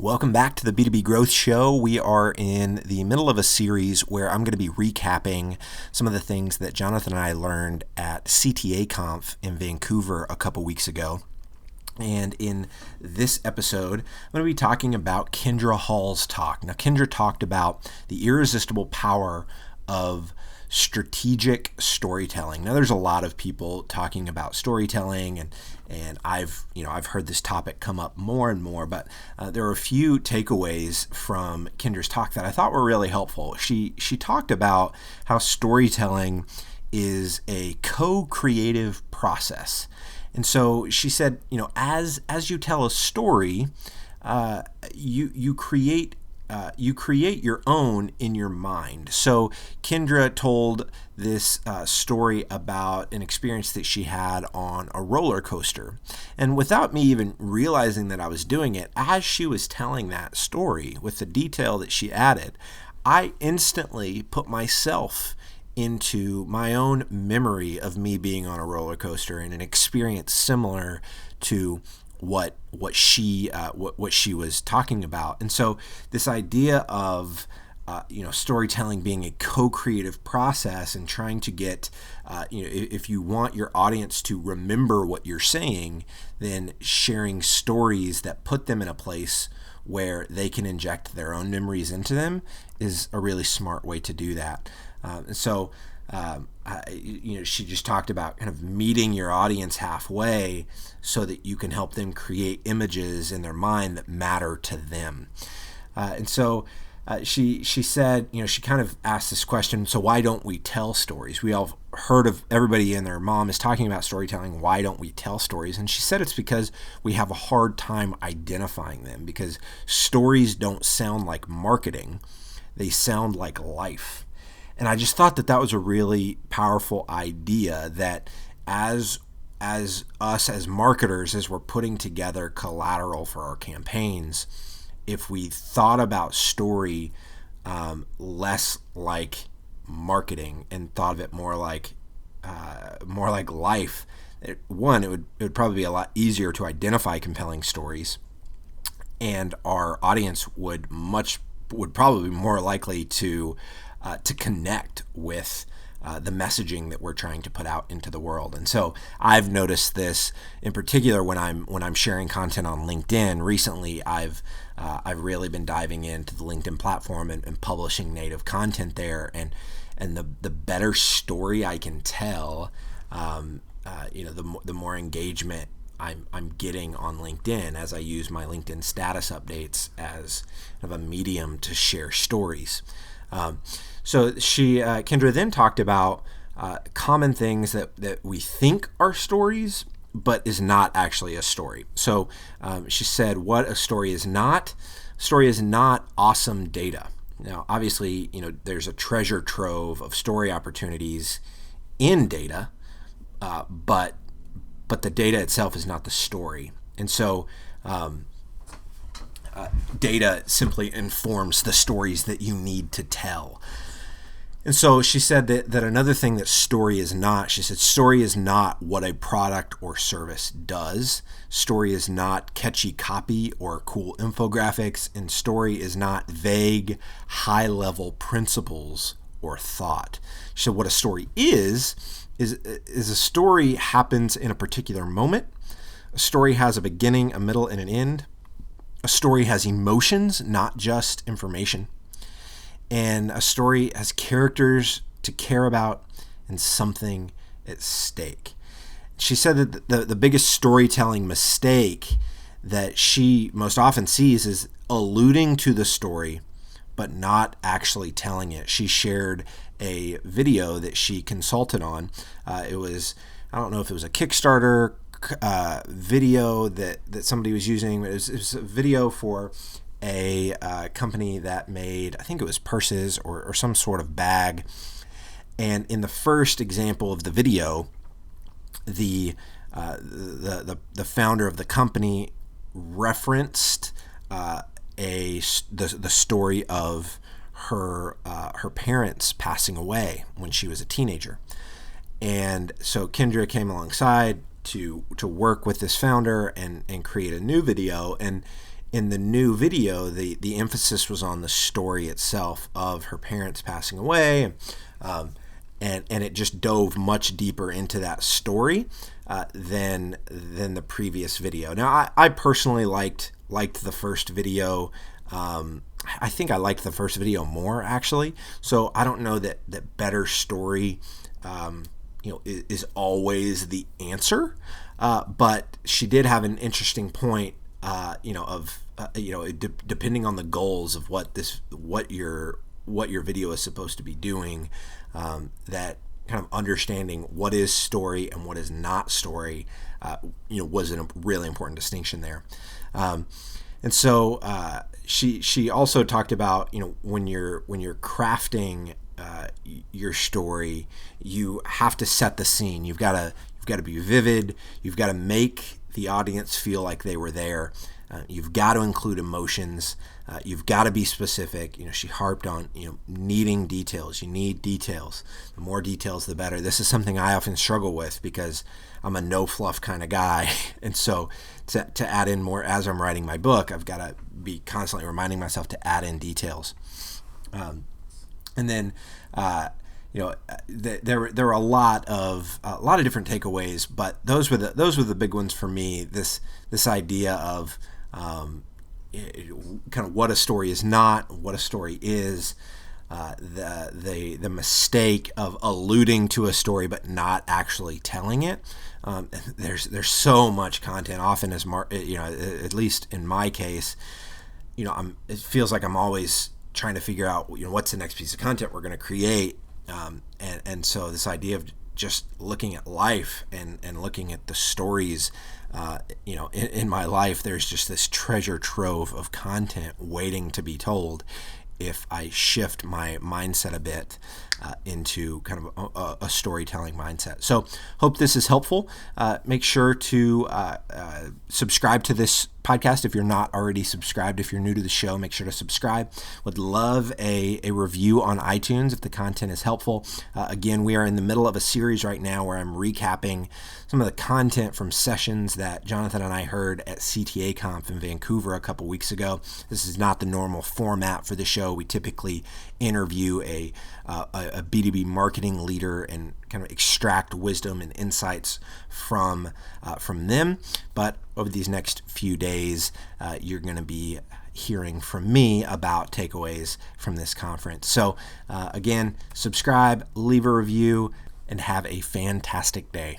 Welcome back to the B2B Growth Show. We are in the middle of a series where I'm going to be recapping some of the things that Jonathan and I learned at CTAConf in Vancouver a couple weeks ago. And in this episode, I'm going to be talking about Kindra Hall's talk. Now, Kindra talked about the irresistible power of strategic storytelling. Now, there's a lot of people talking about storytelling, and I've heard this topic come up more and more, but there are a few takeaways from Kindra's talk that I thought were really helpful. She talked about how storytelling is a co-creative process. And so she said, as you tell a story, you create your own in your mind. So Kindra told this story about an experience that she had on a roller coaster. And without me even realizing that I was doing it, as she was telling that story with the detail that she added, I instantly put myself into my own memory of me being on a roller coaster and an experience similar to what she was talking about. And so this idea of storytelling being a co-creative process and trying to get if you want your audience to remember what you're saying, then sharing stories that put them in a place where they can inject their own memories into them is a really smart way to do that. She just talked about kind of meeting your audience halfway so that you can help them create images in their mind that matter to them. She said, she kind of asked this question, so why don't we tell stories? We all heard of everybody and their mom is talking about storytelling. Why don't we tell stories? And she said it's because we have a hard time identifying them, because stories don't sound like marketing. They sound like life. And I just thought that was a really powerful idea, that as us as marketers, as we're putting together collateral for our campaigns, if we thought about story less like marketing and thought of it more like life, it would probably be a lot easier to identify compelling stories, and our audience would probably be more likely to connect with the messaging that we're trying to put out into the world. And so I've noticed this in particular when I'm sharing content on LinkedIn. Recently, I've really been diving into the LinkedIn platform and publishing native content there. And the better story I can tell, the more engagement I'm getting on LinkedIn as I use my LinkedIn status updates as kind of a medium to share stories. So Kindra then talked about common things that we think are stories, but is not actually a story. So she said what a story is not. A story is not awesome data. Now, obviously, there's a treasure trove of story opportunities in data, but the data itself is not the story. And so data simply informs the stories that you need to tell. And so she said that another thing that story is not, she said story is not what a product or service does. Story is not catchy copy or cool infographics, and story is not vague, high-level principles or thought. She said what a story is a story happens in a particular moment. A story has a beginning, a middle, and an end. A story has emotions, not just information. And a story has characters to care about and something at stake. She said that the biggest storytelling mistake that she most often sees is alluding to the story, but not actually telling it. She shared a video that she consulted on. I don't know if it was a Kickstarter video that somebody was using. It was a video for a company that made, I think it was purses or some sort of bag. And in the first example of the video, the founder of the company referenced the story of her parents passing away when she was a teenager. And so Kindra came alongside to work with this founder and create a new video. And In the new video, the emphasis was on the story itself of her parents passing away, and it just dove much deeper into that story than the previous video. Now, I personally liked the first video. I think I liked the first video more, actually. So I don't know that better story is always the answer, but she did have an interesting point. Depending on the goals of what your video is supposed to be doing, that kind of understanding what is story and what is not story, was a really important distinction there. And so she also talked about, when you're crafting your story, you have to set the scene. You've got to be vivid. You've got to make the audience feel like they were there. You've got to include emotions. You've got to be specific. She harped on, needing details. You need details. The more details, the better. This is something I often struggle with because I'm a no fluff kind of guy. And so to add in more as I'm writing my book, I've got to be constantly reminding myself to add in details. And then, there were a lot of different takeaways, but those were the big ones for me. This idea of kind of what a story is not, what a story is, the mistake of alluding to a story but not actually telling it. There's so much content. Often, at least in my case, it feels like I'm always trying to figure out what's the next piece of content we're going to create. And so this idea of just looking at life and looking at the stories, in my life, there's just this treasure trove of content waiting to be told if I shift my mindset a bit into kind of a storytelling mindset. So hope this is helpful. Make sure to subscribe to this podcast if you're not already subscribed. If you're new to the show, make sure to subscribe. Would love a review on iTunes if the content is helpful. Again, we are in the middle of a series right now where I'm recapping some of the content from sessions that Jonathan and I heard at CTAConf in Vancouver a couple weeks ago. This is not the normal format for the show. We typically interview a B2B marketing leader and kind of extract wisdom and insights from them. But over these next few days, you're going to be hearing from me about takeaways from this conference. So again, subscribe, leave a review, and have a fantastic day.